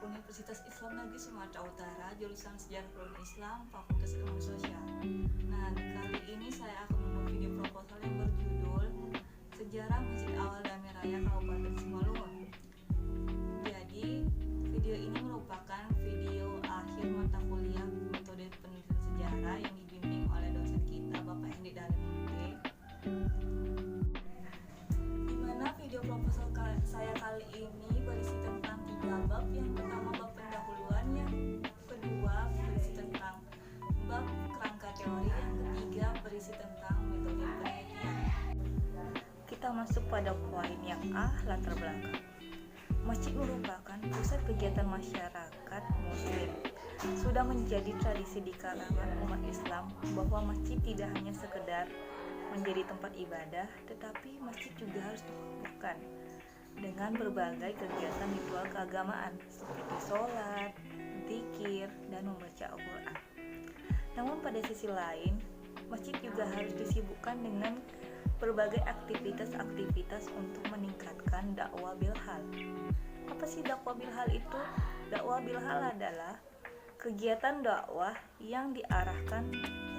Universitas Islam Negeri Sumatera Utara, jurusan Sejarah Peradaban Islam, Fakultas Ilmu Sosial. Nah, kali ini saya akan membuat video proposal yang berjudul Sejarah Masjid Awal Damai Raya Kabupaten Simalungun. Jadi, video ini merupakan video akhir mata kuliah metode penelitian sejarah yang dibimbing oleh dosen kita, Bapak Hendi Dalimunte. Di mana video proposal saya kali ini berisi tentang 3 bab. Yang pertama bab pendahuluan, yang kedua berisi tentang bab kerangka teori, yang ketiga berisi tentang metode penelitian. Kita masuk pada poin yang A, latar belakang. Masjid merupakan pusat kegiatan masyarakat muslim. Sudah menjadi tradisi di kalangan umat Islam bahwa masjid tidak hanya sekedar menjadi tempat ibadah, tetapi masjid juga harus dilakukan dengan berbagai kegiatan ritual keagamaan seperti sholat, zikir, dan membaca Al-Quran. Namun pada sisi lain, masjid juga harus disibukkan dengan berbagai aktivitas-aktivitas untuk meningkatkan dakwah bilhal. Apa sih dakwah bilhal itu? Dakwah bilhal adalah kegiatan dakwah yang diarahkan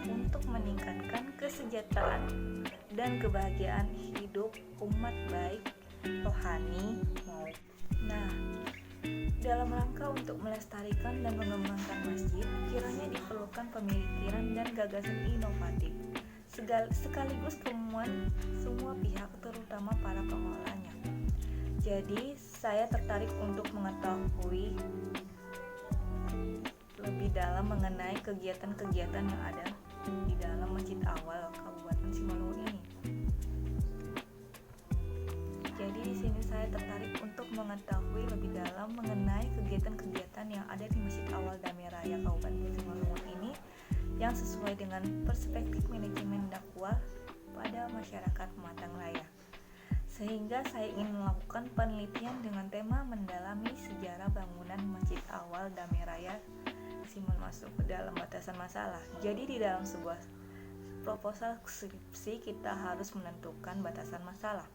untuk meningkatkan kesejahteraan dan kebahagiaan hidup umat baik rohani maupun. Nah, dalam rangka untuk melestarikan dan mengembangkan masjid, kiranya diperlukan pemikiran dan gagasan inovatif sekaligus kemuan semua pihak, terutama para pengelolanya. Jadi, saya tertarik untuk mengetahui lebih dalam mengenai kegiatan-kegiatan yang ada di dalam Masjid Awal Kabupaten Simalungun ini. Jadi di sini saya tertarik untuk mengetahui lebih dalam mengenai kegiatan-kegiatan yang ada di Masjid Awal Damai Raya Kabupaten Simalungun ini yang sesuai dengan perspektif manajemen dakwah pada masyarakat Pematang Raya. Sehingga saya ingin melakukan penelitian dengan tema mendalami sejarah bangunan Masjid Awal Damai Raya Simalungun masuk ke dalam batasan masalah. Jadi di dalam sebuah proposal skripsi kita harus menentukan batasan masalah.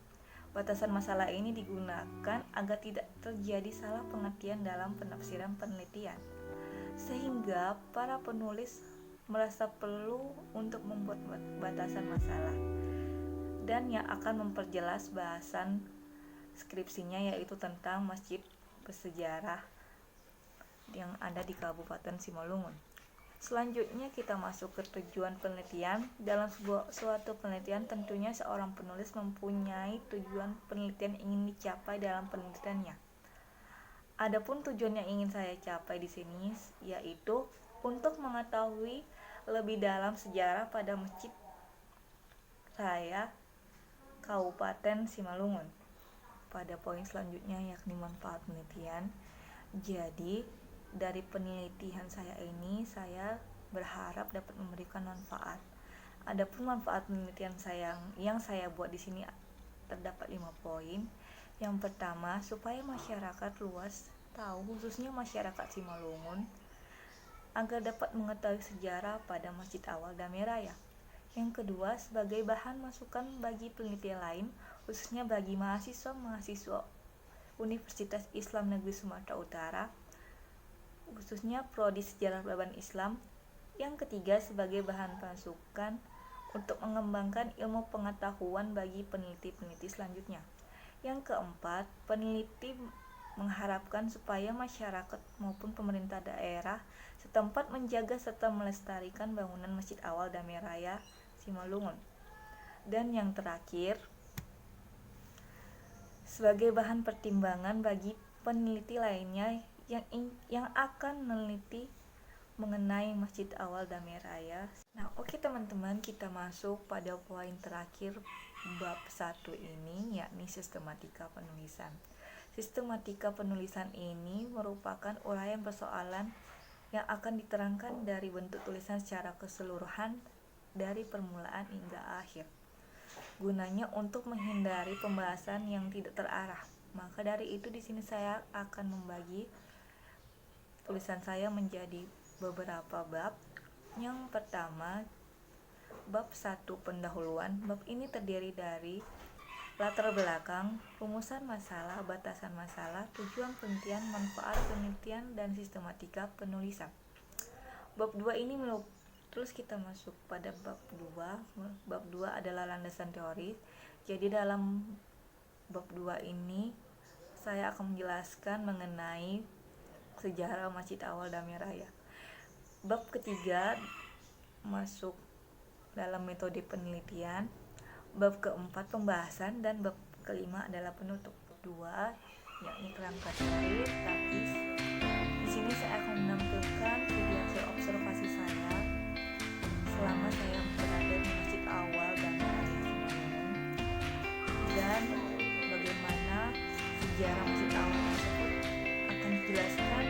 Batasan masalah ini digunakan agar tidak terjadi salah pengertian dalam penafsiran penelitian, sehingga para penulis merasa perlu untuk membuat batasan masalah dan yang akan memperjelas bahasan skripsinya, yaitu tentang masjid bersejarah yang ada di Kabupaten Simalungun. Selanjutnya kita masuk ke tujuan penelitian. Dalam suatu penelitian tentunya seorang penulis mempunyai tujuan penelitian yang ingin dicapai dalam penelitiannya. Adapun tujuan yang ingin saya capai di sini yaitu untuk mengetahui lebih dalam sejarah pada Masjid Raya Kabupaten Simalungun. Pada poin selanjutnya yakni manfaat penelitian. Jadi dari penelitian saya ini saya berharap dapat memberikan manfaat. Adapun manfaat penelitian yang saya buat di sini terdapat 5 poin. Yang pertama, supaya masyarakat luas tahu, khususnya masyarakat Simalungun, agar dapat mengetahui sejarah pada Masjid Awal Damai Raya. Yang kedua, sebagai bahan masukan bagi penelitian lain, khususnya bagi mahasiswa Universitas Islam Negeri Sumatera Utara, khususnya Prodi Sejarah Peradaban Islam. Yang ketiga, sebagai bahan masukan untuk mengembangkan ilmu pengetahuan bagi peneliti-peneliti selanjutnya. Yang keempat, peneliti mengharapkan supaya masyarakat maupun pemerintah daerah setempat menjaga serta melestarikan bangunan Masjid Awal Damai Raya Simalungun. Dan yang terakhir, sebagai bahan pertimbangan bagi peneliti lainnya yang akan meneliti mengenai Masjid Awal Damai Raya. Nah, oke teman-teman, kita masuk pada poin terakhir bab 1 ini, yakni sistematika penulisan. Sistematika penulisan ini merupakan uraian persoalan yang akan diterangkan dari bentuk tulisan secara keseluruhan dari permulaan hingga akhir. Gunanya untuk menghindari pembahasan yang tidak terarah. Maka dari itu di sini saya akan membagi tulisan saya menjadi beberapa bab. Yang pertama, bab 1 pendahuluan. Bab ini terdiri dari Latar belakang, rumusan masalah, batasan masalah, tujuan penelitian, manfaat penelitian, dan sistematika penulisan. Bab 2 ini terus kita masuk pada bab 2. Bab 2 adalah landasan teoris. Jadi dalam bab 2 ini saya akan menjelaskan mengenai sejarah Masjid Awal Damai Raya. Bab ketiga masuk dalam metode penelitian. Bab keempat pembahasan dan bab kelima adalah penutup. Bab 2 yakni kerangka teori praktis. Di sini saya akan menampilkan video hasil observasi saya selama saya berada di Masjid Awal Damai Raya Simalungun dan bagaimana sejarah Masjid Awal tersebut akan dijelaskan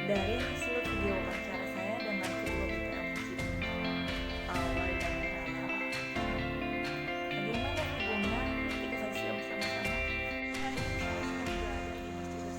dari hasil video wawancara saya dengan ketua BPM Masjid Awal Damai Raya. Bagaimana videonya? Kita saksikan bersama-sama. Hari ini saya sedang berada di Masjid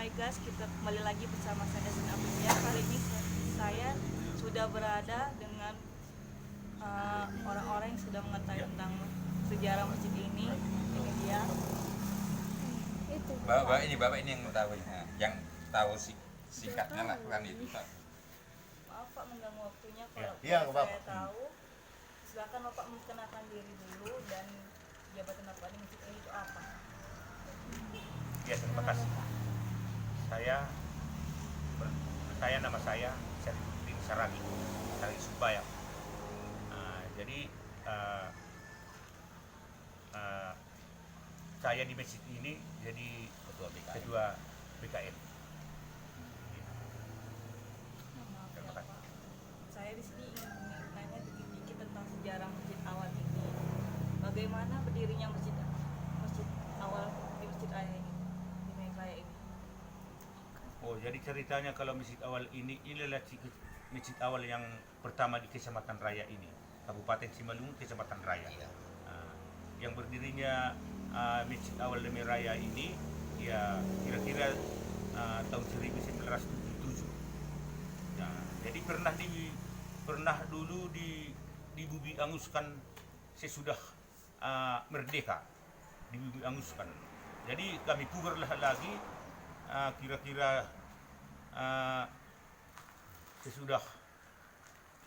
Hai guys, kita kembali lagi bersama saya Dasin Aprilia. Kali ini saya sudah berada dengan orang-orang yang sudah mengetahui tentang sejarah masjid ini. Ini dia. Bapak ini yang tahu, yang tahu singkatnya lah kan itu. Maaf Pak mengganggu waktunya. Kalau Ya, saya tahu, silakan Bapak memperkenalkan diri dulu dan jabatan Bapak di masjid ini itu apa? Ya, terima kasih. Nama saya Syarifuddin Saragi Subaya. Jadi saya di masjid ini jadi ketua BKM. Maaf Terima ya kasih. Pak. Saya di sini ingin nanya sedikit tentang sejarah masjid awal ini. Bagaimana berdirinya masjid awal di Masjid Raya ini, di Mayang Raya ini? Oh, jadi ceritanya kalau masjid awal ini inilah masjid awal yang pertama di Kecamatan Raya ini, Kabupaten Simalungun, Kecamatan Raya. Yang berdirinya masjid awal Damai Raya ini ya kira-kira tahun 1977. Nah, jadi pernah dulu dibubi anguskan sesudah merdeka, dibubi anguskan. Jadi kami pugarlah lagi kira-kira sesudah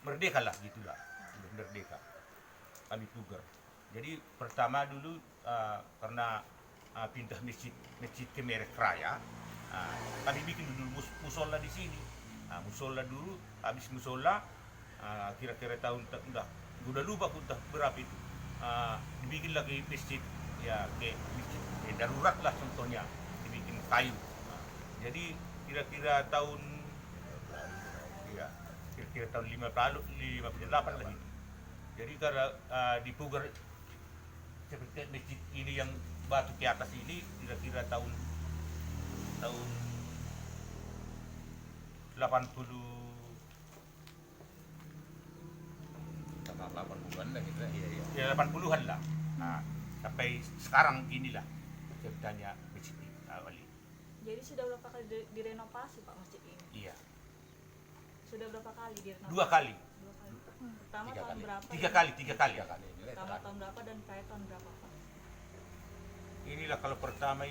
merdeka lah gitulah, merdeka kami pugar. Jadi pertama dulu karena pindah masjid ke Merek Raya, kami bikin dulu musola di sini. Musola dulu, habis musola kira-kira tahun udah lupa udah berapa itu, dibikin lagi masjid ya kayak masjid darurat lah contohnya, dibikin kayu. Jadi kira-kira tahun 58 lagi. Jadi karena dipugar seperti masjid ini yang batu ke atas ini kira-kira tahun 80 Sama 80-an lah gitu. Iya. ya 80-an lah. Sampai sekarang inilah ceritanya masjid awal ini. Jadi sudah berapa kali direnovasi Pak masjid ini? Iya. Sudah berapa kali direnovasi? Dua kali. Pertama Tiga tahun kali. berapa? Tiga kali. Pertama tahun berapa dan terakhir tahun berapa Pak? Inilah kalau pertama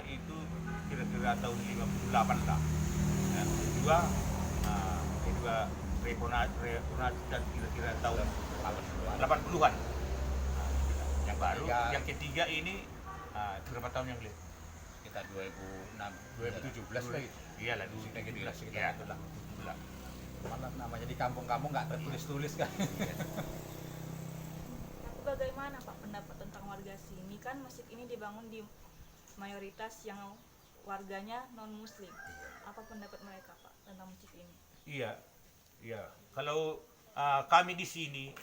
itu kira-kira tahun 58 lah. Ya, kedua rekonasi dan kira-kira tahun 80-an. Yang baru, yang ketiga ini berapa tahun yang lalu? Kita 2017 lagi. Iyalah, Kita 2017. gitu Ya, lah. Malah namanya di kampung-kampung nggak tertulis-tulis kan. Tapi bagaimana Pak pendapat tentang warga sini? Kan masjid ini dibangun di mayoritas yang warganya non muslim. Apa pendapat mereka Pak tentang masjid ini? Iya, iya. Kalau kami di sini,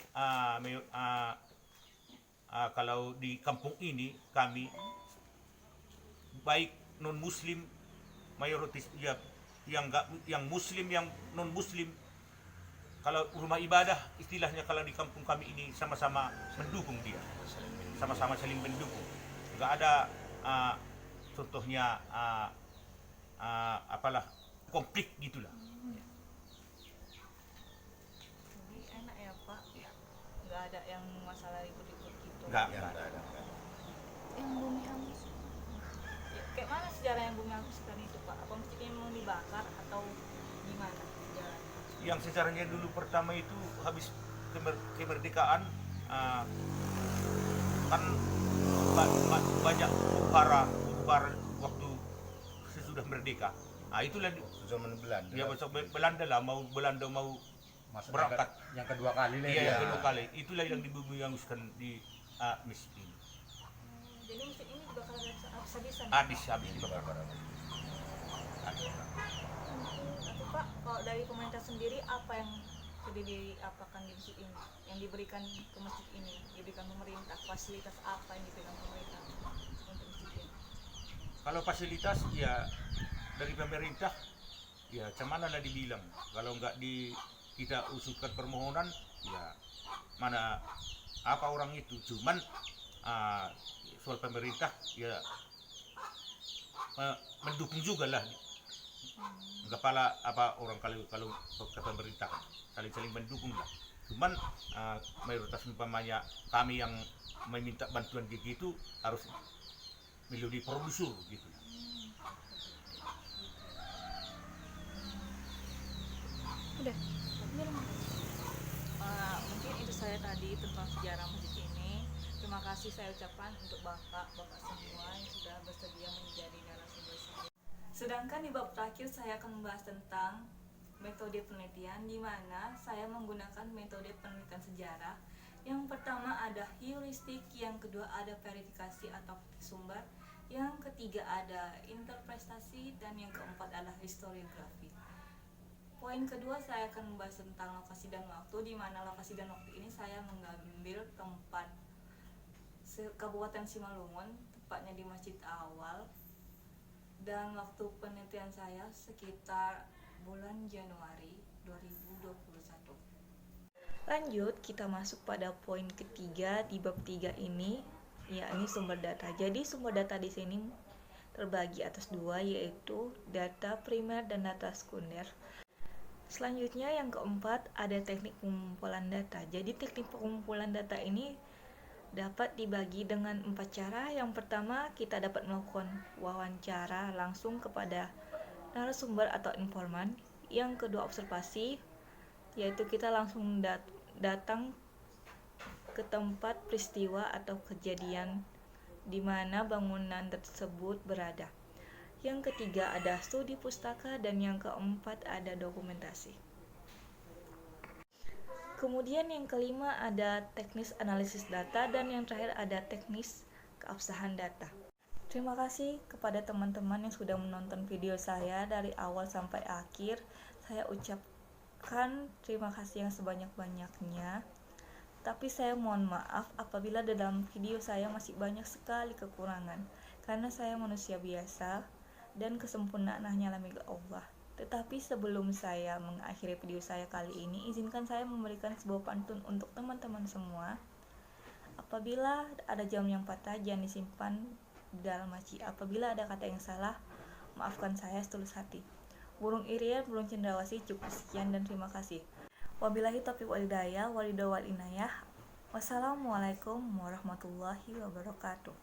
kalau di kampung ini kami baik non Muslim mayoritas ya, yang Muslim yang non Muslim, kalau rumah ibadah istilahnya kalau di kampung kami ini sama-sama mendukung dia, sama-sama saling mendukung. Nggak ada contohnya apalah konflik gitulah. Jadi enak ya Pak, nggak ada yang masalah ribut-ribut gitu. Nggak Ya, ada. Yang bumi hangus. Ya, kayak mana sejarah yang bumi hangus tadi itu Pak? Apa masjidnya memang dibakar atau gimana sejarahnya? Yang sejarahnya dulu pertama itu habis kemerdekaan, kan banyak huru-hara waktu sesudah merdeka. Itulah zaman Belanda. ya Belanda lah, Belanda mau Masuk berangkat. yang kedua kali lah Iya, ya. yang kedua kali. Itulah yang dibumi-hanguskan di masjid ini. Jadi masjid ini dibakar habis-habisan. Habis dibakar. Tapi Pak, kalau dari pemerintah sendiri apa yang sudah diapakan di masjid ini? Yang diberikan ke masjid ini, diberikan pemerintah, fasilitas apa yang diberikan pemerintah untuk masjid ini? Kalau fasilitas ya dari pemerintah ya cuman lah dibilang, kalau nggak kita usulkan permohonan ya mana apa orang itu, cuman soal pemerintah ya mendukung juga lah, nggak pala apa orang kalau ke pemerintah saling mendukung lah, cuman mayoritas umpamanya kami yang meminta bantuan gitu harus melalui produser gitu. Udah. Mungkin itu saya tadi tentang sejarah masjid ini. Terima kasih saya ucapkan untuk bapak semua yang sudah bersedia menjadi narasumber saya. Sedangkan di bab terakhir saya akan membahas tentang metode penelitian, di mana saya menggunakan metode penelitian sejarah. Yang pertama ada heuristik, yang kedua ada verifikasi atau sumber, yang ketiga ada interpretasi, dan yang keempat adalah historiografi. Poin kedua saya akan membahas tentang lokasi dan waktu, di mana lokasi dan waktu ini saya mengambil tempat Kabupaten Simalungun, tepatnya di Masjid Awal, dan waktu penelitian saya sekitar bulan Januari 2021. Lanjut, kita masuk pada poin ketiga di bab 3 ini, yakni sumber data. Jadi sumber data di sini terbagi atas dua, yaitu data primer dan data sekunder. Selanjutnya yang keempat ada teknik pengumpulan data. Jadi teknik pengumpulan data ini dapat dibagi dengan 4 cara. Yang pertama, kita dapat melakukan wawancara langsung kepada narasumber atau informan. Yang kedua, observasi, yaitu kita langsung datang ke tempat peristiwa atau kejadian di mana bangunan tersebut berada. Yang ketiga ada studi pustaka, dan yang keempat ada dokumentasi. Kemudian yang kelima ada teknis analisis data, dan yang terakhir ada teknis keabsahan data. Terima kasih kepada teman-teman yang sudah menonton video saya dari awal sampai akhir. Saya ucapkan terima kasih yang sebanyak-banyaknya. Tapi saya mohon maaf apabila dalam video saya masih banyak sekali kekurangan, karena saya manusia biasa dan kesempurnaan hanyalah milik Allah. Tetapi sebelum saya mengakhiri video saya kali ini, izinkan saya memberikan sebuah pantun untuk teman-teman semua. Apabila ada jam yang patah, jangan disimpan di dalam laci. Apabila ada kata yang salah, maafkan saya setulus hati. Burung irian, burung cendrawasih. Cukup sekian dan terima kasih. Wabillahi taufiq wal hidayah, wal inayah. Wassalamualaikum warahmatullahi wabarakatuh.